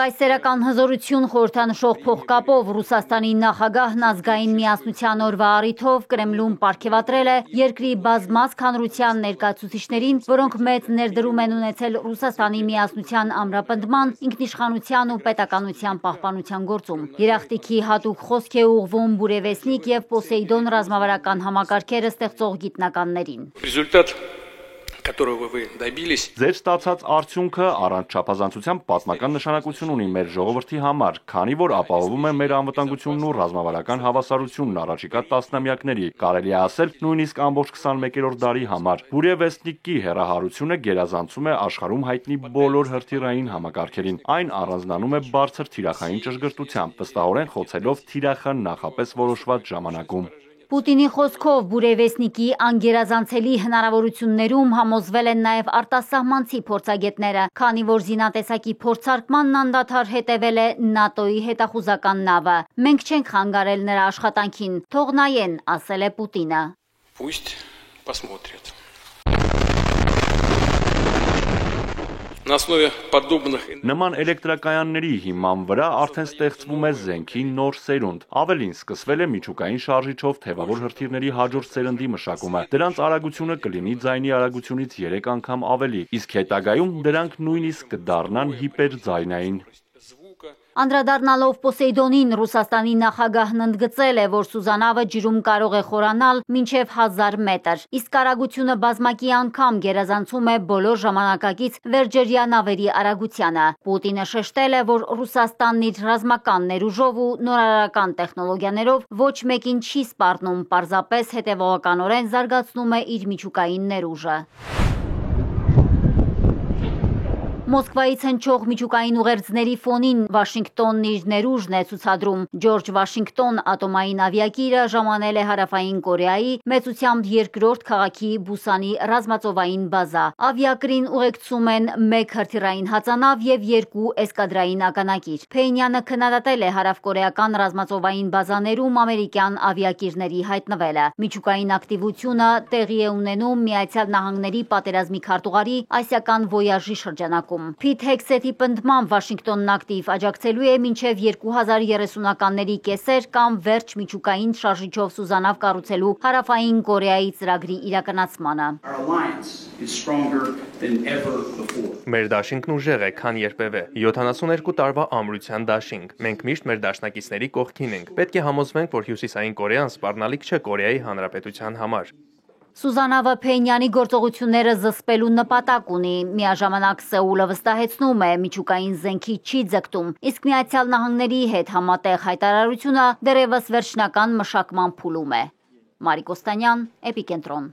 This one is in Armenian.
Կայսերական հզորություն խորհրդանշող փողկապով Ռուսաստանի նախագահն ազգային միասնության օրվա առիթով Կրեմլում պարգևատրել է երկրի բազմաց հանրության ներկայացուցիչներին, որոնք մեծ ներդրում են ունեցել Ռուսաստանի միասնության ամրապնդման, ինքնիշխանության ու պետականության պահպանության գործում։ Երախտիքի հատուկ խոսք է ուղղվում Բուրևեսնիկ և Պոսեյդոն ռազմավարական համակարգերը ստեղծող գիտնականներին։ Ձեր ստացած արդյունքը առանց չափազանցության պատմական նշանակություն ունի մեր ժողովրդի համար, քանի որ ապահովում է մեր անվտանգությունն ու ռազմավարական հավասարությունն առաջիկա տասնամյակների, կարելի է ասել նույնիսկ ամբողջ 21-րդ դարի համար։ Բուրևեստնիկի հեռահարությունը գերազանցում է աշխարհում հայտնի բոլոր հրթիռային համակարգերին։ Այն առանձնանում է բարձր թիրախային ճշգրտությամբ, վստահորեն խոցելով թիրախը նախապես որոշված ժամանակում։ Պուտինի խոսքով Բուրևեսնիկի անգերազանցելի հնարավորություններում համոզվել են նաև արտասահմանցի փորձագետները, քանի որ զինատեսակի փորձարկմանն անդադար հետևել է ՆԱՏՕ-ի հետախուզական նավը։ Մենք չենք խանգարել նրա աշխատանքին, թող նայեն, ասել է Պուտինը։ Նման էլեկտրակայանների հիման վրա արդեն ստեղծվում է զենքի նոր սերունդ։ Ավելին, սկսվել է միջուկային շարժիչով թևավոր հրթիռների հաջորդ սերնդի մշակումը։ Դրանց արագությունը կլինի ձայնի արագությունից 3 անգամ ավելի, իսկ հետագայում դրանք նույնիսկ կդառնան հիպերձայնային։ Անդրադառնալով Պոսեյդոնին, Ռուսաստանի նախագահն ընդգծել է, որ Սուզանավը ջրում կարող է խորանալ մինչև 1000 մետր, իսկ արագությունը բազմակի անգամ գերազանցում է բոլոր ժամանակակից վերջերյա նավերի արագությանը։ Պուտինը շեշտել է, որ Ռուսաստանն իր ռազմական ներուժով ու նորարարական տեխնոլոգիաներով ոչ մեկին չի սպառնում, պարզապես հետևողականորեն զարգացնում է իր միջուկային ներուժը։ Մոսկվայից հնչող միջուկային ուղերձների ֆոնին Վաշինգտոնն իր ներուժն է ցուցադրում։ Ջորջ Վաշինգտոն ատոմային ավիակիրը ժամանել է Հարավային Կորեայի մեծությամբ երկրորդ քաղաքի Բուսանի ռազմածովային բազա։ Ավիակրին ուղեկցում են 1 հրթիռային հածանավ և 2 էսկադրային ականակիր։ Փեյնյանը քննադատել է հարավկորեական ռազմածովային բազաներում ամերիկյան ավիակիրների հայտնվելը։ Միջուկային ակտիվությունը տեղի է ունենում Միացյալ Նահանգների պատերազմի քարտուղարի ասիական վոյաժի շրջանակում։ Փիթ Հեքսեթի պնդմամբ Վաշինգտոնն ակտիվ աջակցելու է մինչև 2030-ականների կեսեր կամ վերջ միջուկային շարժիչով Սուզանավ կառուցելու Հարավային Կորեայի ծրագրի իրականացմանը։ Մեր դաշինքն ուժեղ է, քան երբևէ։ 72 տարվա ամրության դաշինք։ Մենք միշտ մեր դաշնակիցների կողքին ենք։ Պետք է համոզվենք, որ Հյուսիսային Կորեան սպառնալիք չէ Կորեայի Հանրապետության համար։ Սուզանավը Փեյնյանի գործողությունները զսպելու նպատակ ունի, միաժամանակ Սեուլը վստահեցնում է միջուկային զենքի չի ձգտում, իսկ Միացյալ Նահանգների հետ համատեղ հայտարարությունը դեռևս վերջնական մշակման փուլում է։ Մարիկ Օստանյան, Էպիկենտրոն։